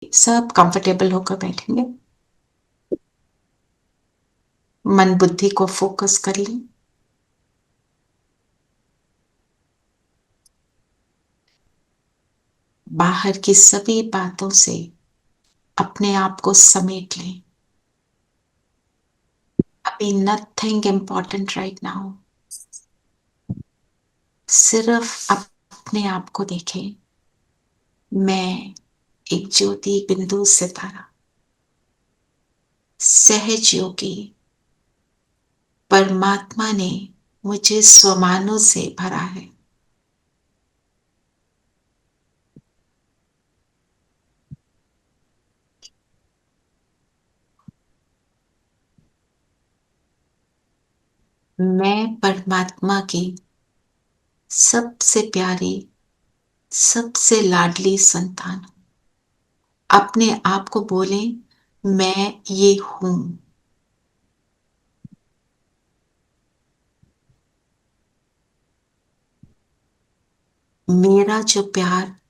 सब कंफर्टेबल होकर बैठेंगे। मन बुद्धि को फोकस कर लें। बाहर की सभी बातों से अपने आप को समेट लें। अभी नथिंग इम्पॉर्टेंट राइट नाउ। सिर्फ अपने आप को देखें। मैं एक ज्योति बिंदु सितारा, सहज योगी, परमात्मा ने मुझे स्वमानों से भरा है। मैं परमात्मा की सबसे प्यारी, सबसे लाडली संतान हूं। अपने आप को बोलें, मैं ये हूं। मेरा जो प्यार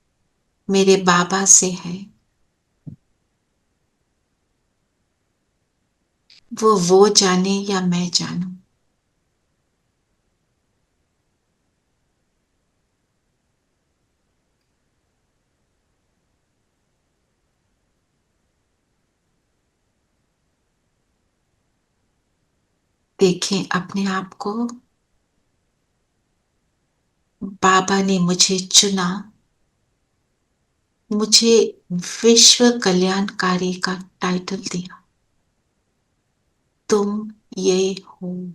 मेरे बाबा से है, वो जाने या मैं जानूं। देखें अपने आप को। बाबा ने मुझे चुना, मुझे विश्व कल्याणकारी का टाइटल दिया। तुम ये हो।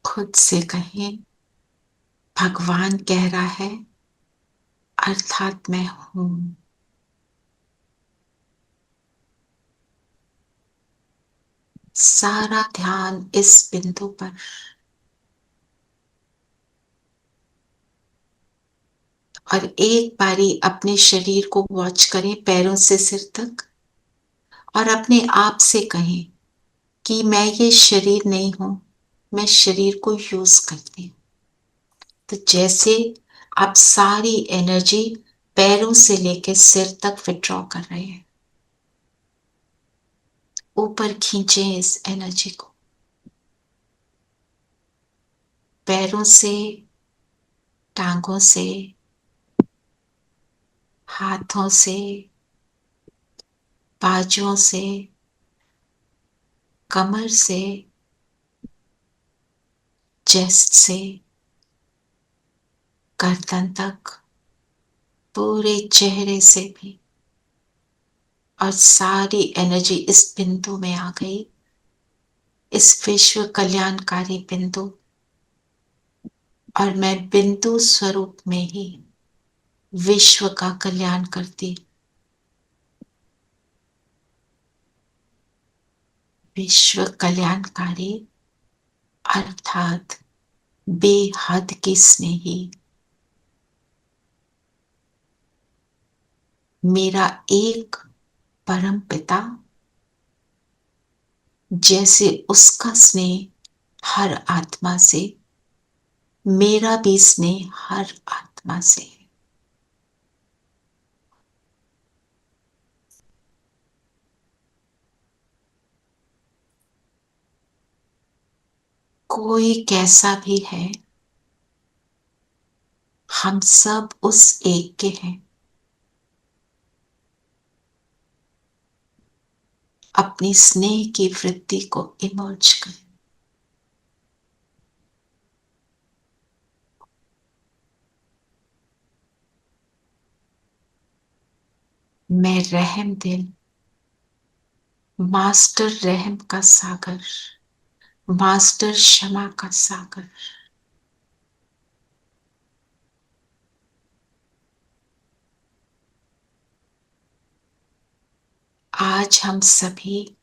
खुद से कहें, भगवान कह रहा है, अर्थात मैं हूं। सारा ध्यान इस बिंदु पर। और एक बारी अपने शरीर को वॉच करें, पैरों से सिर तक, और अपने आप से कहें कि मैं ये शरीर नहीं हूं, मैं शरीर को यूज करती हूं। तो जैसे आप सारी एनर्जी पैरों से लेकर सिर तक विड्रॉ कर रहे हैं, ऊपर खींचें इस एनर्जी को। पैरों से, टांगों से, हाथों से, बाजुओं से, कमर से, चेस्ट से, गर्दन तक, पूरे चेहरे से भी। और सारी एनर्जी इस बिंदु में आ गई, इस विश्व कल्याणकारी बिंदु। और मैं बिंदु स्वरूप में ही विश्व का कल्याण करती। विश्व कल्याणकारी अर्थात बेहद की स्नेही, मेरा एक परम पिता, जैसे उसका स्नेह हर आत्मा से, मेरा भी स्नेह हर आत्मा से है। कोई कैसा भी है, हम सब उस एक के हैं। अपनी स्नेह की वृत्ति को इमर्ज करें। मैं रहम दिल, मास्टर रहम का सागर, मास्टर क्षमा का सागर। आज हम सभी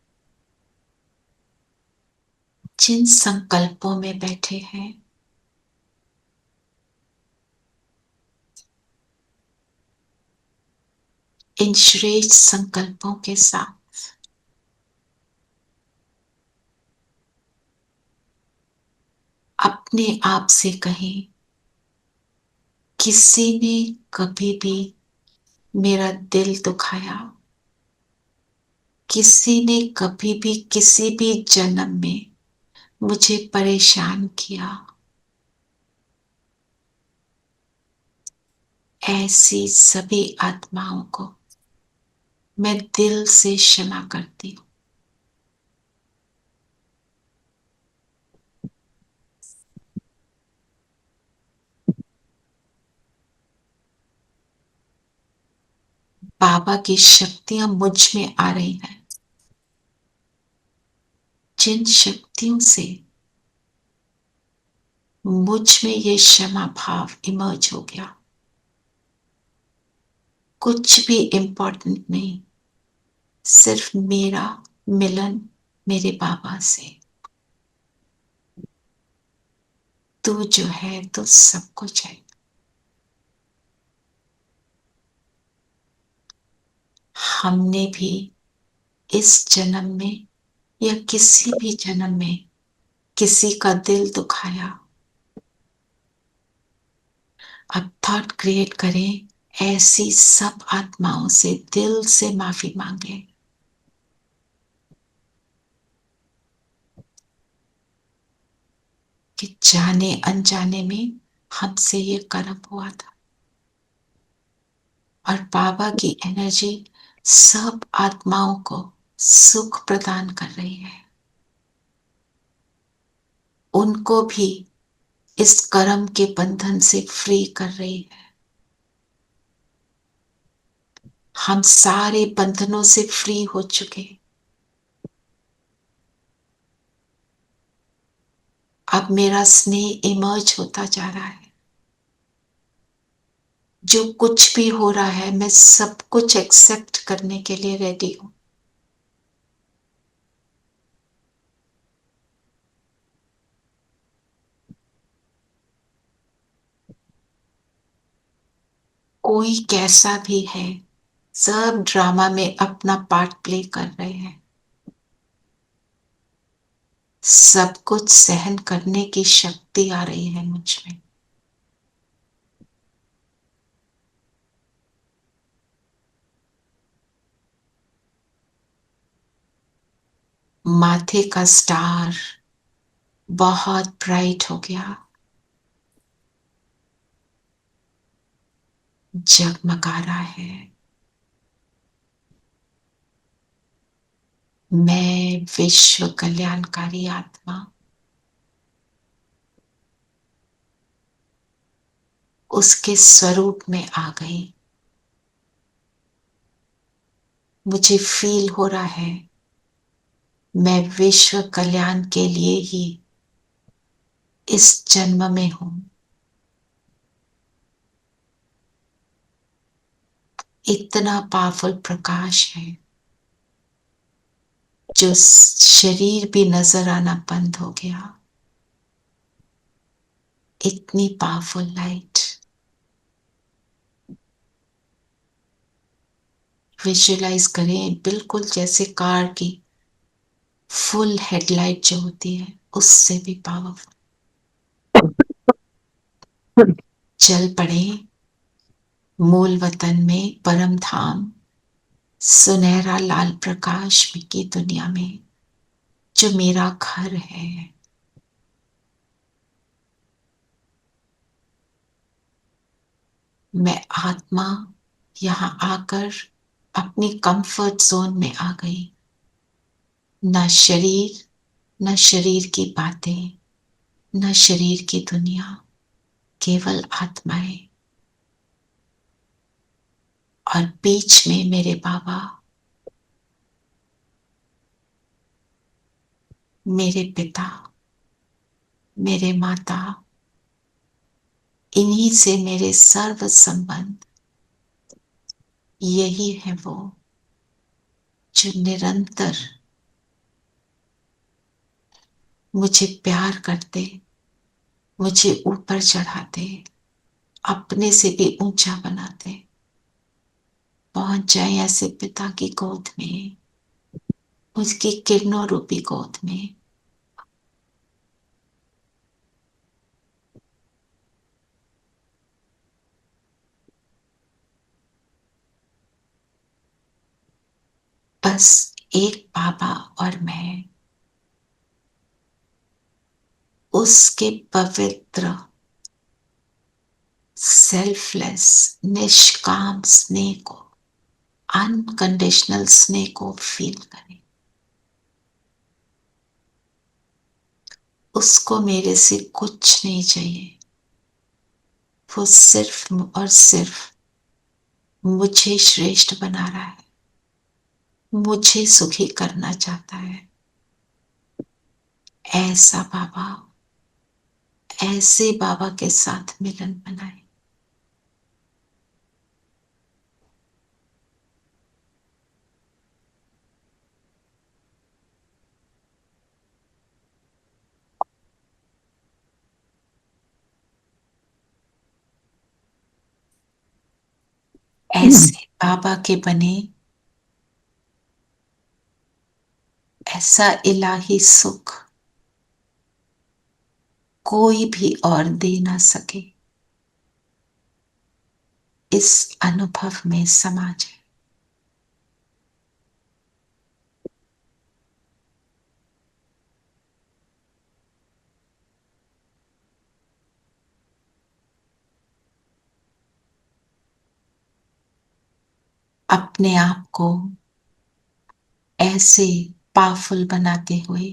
जिन संकल्पों में बैठे हैं, इन श्रेष्ठ संकल्पों के साथ अपने आप से कहें, किसी ने कभी भी मेरा दिल दुखाया, किसी ने कभी भी किसी भी जन्म में मुझे परेशान किया, ऐसी सभी आत्माओं को मैं दिल से क्षमा करती हूँ। बाबा की शक्तियां मुझ में आ रही हैं, जिन शक्तियों से मुझ में ये क्षमा भाव इमर्ज हो गया, कुछ भी इंपॉर्टेंट नहीं, सिर्फ मेरा मिलन मेरे बाबा से। तू जो है तो सब कुछ है। हमने भी इस जन्म में या किसी भी जन्म में किसी का दिल दुखाया। अब थॉट क्रिएट करें, ऐसी सब आत्माओं से दिल से माफी मांगे। कि जाने अनजाने में हमसे ये कर्म हुआ था, और बाबा की एनर्जी सब आत्माओं को सुख प्रदान कर रही है, उनको भी इस कर्म के बंधन से फ्री कर रही है। हम सारे बंधनों से फ्री हो चुके। अब मेरा स्नेह इमर्ज होता जा रहा है। जो कुछ भी हो रहा है मैं सब कुछ एक्सेप्ट करने के लिए रेडी हूं। कोई कैसा भी है, सब ड्रामा में अपना पार्ट प्ले कर रहे हैं। सब कुछ सहन करने की शक्ति आ रही है मुझ में। माथे का स्टार बहुत ब्राइट हो गया, जगमगा रहा है। मैं विश्व कल्याणकारी आत्मा उसके स्वरूप में आ गई। मुझे फील हो रहा है मैं विश्व कल्याण के लिए ही इस जन्म में हूं। इतना पावरफुल प्रकाश है जो शरीर भी नजर आना बंद हो गया। इतनी पावरफुल लाइट। विजुअलाइज करें बिल्कुल जैसे कार की फुल हेडलाइट जो होती है उससे भी पावरफुल। चल पड़े मूल वतन में, परम धाम, सुनहरा लाल प्रकाश की दुनिया में, जो मेरा घर है। मैं आत्मा यहां आकर अपनी कंफर्ट जोन में आ गई। न शरीर, न शरीर की बातें, न शरीर की दुनिया, केवल आत्माएं। और बीच में मेरे बाबा, मेरे पिता, मेरे माता, इन्हीं से मेरे सर्व संबंध। यही है वो जो निरंतर मुझे प्यार करते, मुझे ऊपर चढ़ाते, अपने से भी ऊंचा बनाते। पहुंच जाए ऐसे पिता की गोद में, उसकी किरणों रूपी गोद में। बस एक बाबा और मैं उसके पवित्र सेल्फलेस निष्काम स्नेह को, अनकंडीशनल स्नेह को फील करें। उसको मेरे से कुछ नहीं चाहिए, वो सिर्फ और सिर्फ मुझे श्रेष्ठ बना रहा है, मुझे सुखी करना चाहता है। ऐसा बाबा, ऐसे बाबा के साथ मिलन बनाए। ऐसे बाबा के बने ऐसा इलाही सुख कोई भी और दे ना सके। इस अनुभव में समा जाए। अपने आप को ऐसे पावरफुल बनाते हुए,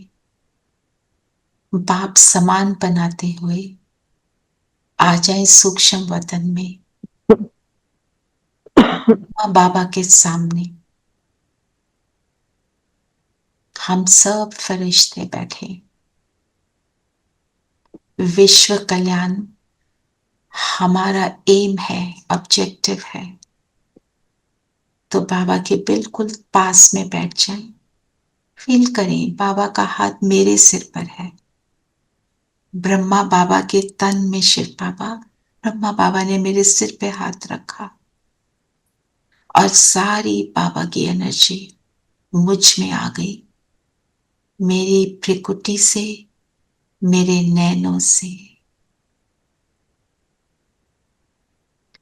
बाप समान बनाते हुए आ जाए सूक्ष्म वतन में, माँ बाबा के सामने। हम सब फरिश्ते बैठे, विश्व कल्याण हमारा एम है, ऑब्जेक्टिव है। तो बाबा के बिल्कुल पास में बैठ जाए। फील करें बाबा का हाथ मेरे सिर पर है। ब्रह्मा बाबा के तन में शिव बाबा, ब्रह्मा बाबा ने मेरे सिर पे हाथ रखा और सारी बाबा की एनर्जी मुझ में आ गई। मेरी भ्रिकुटी से, मेरे नैनों से,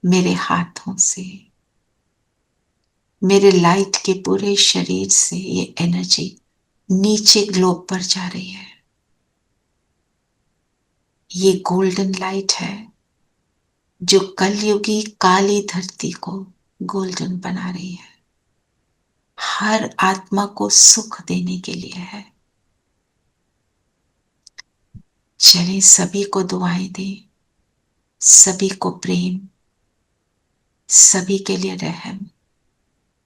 मेरे हाथों से, मेरे लाइट के पूरे शरीर से ये एनर्जी नीचे ग्लोब पर जा रही है। ये गोल्डन लाइट है जो कलयुगी काली धरती को गोल्डन बना रही है। हर आत्मा को सुख देने के लिए है। चलिए सभी को दुआएं दें, सभी को प्रेम, सभी के लिए रहम।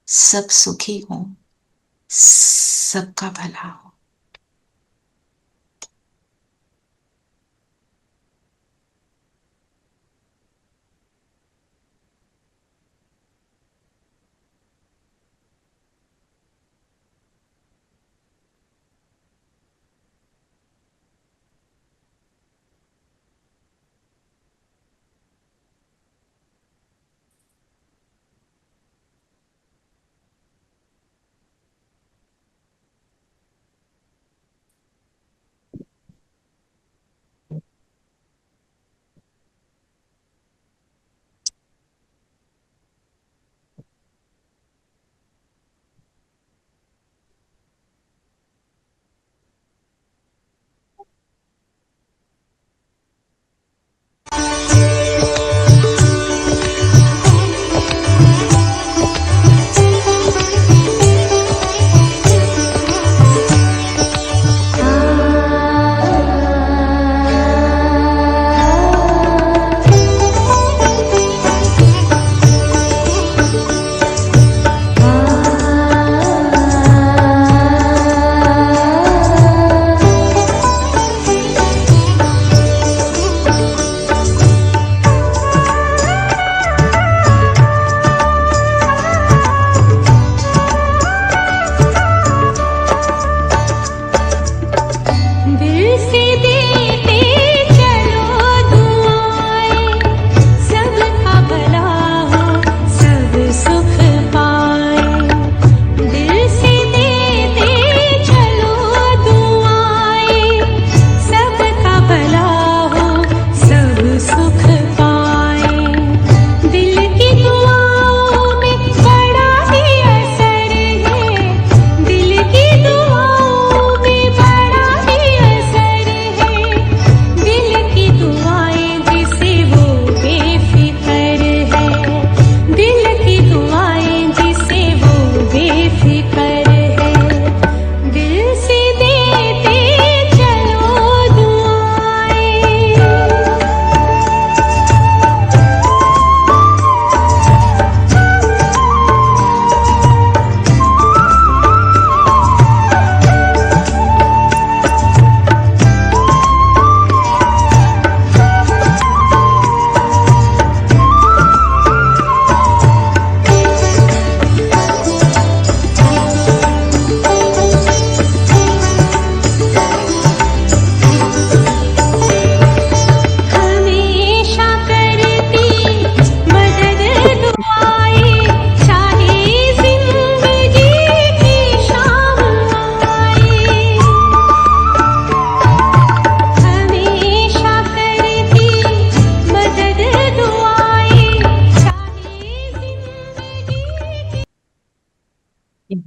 सब सुखी हो, सबका भला हो।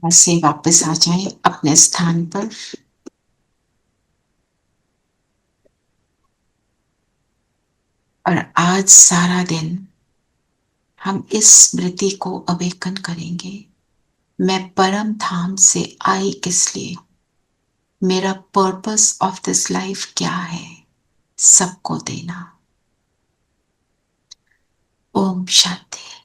ऐसे वापस आ जाएं अपने स्थान पर। और आज सारा दिन हम इस स्मृति को अवेकन करेंगे, मैं परम धाम से आई किस लिए, मेरा पर्पस ऑफ दिस लाइफ क्या है, सबको देना। ओम शांति।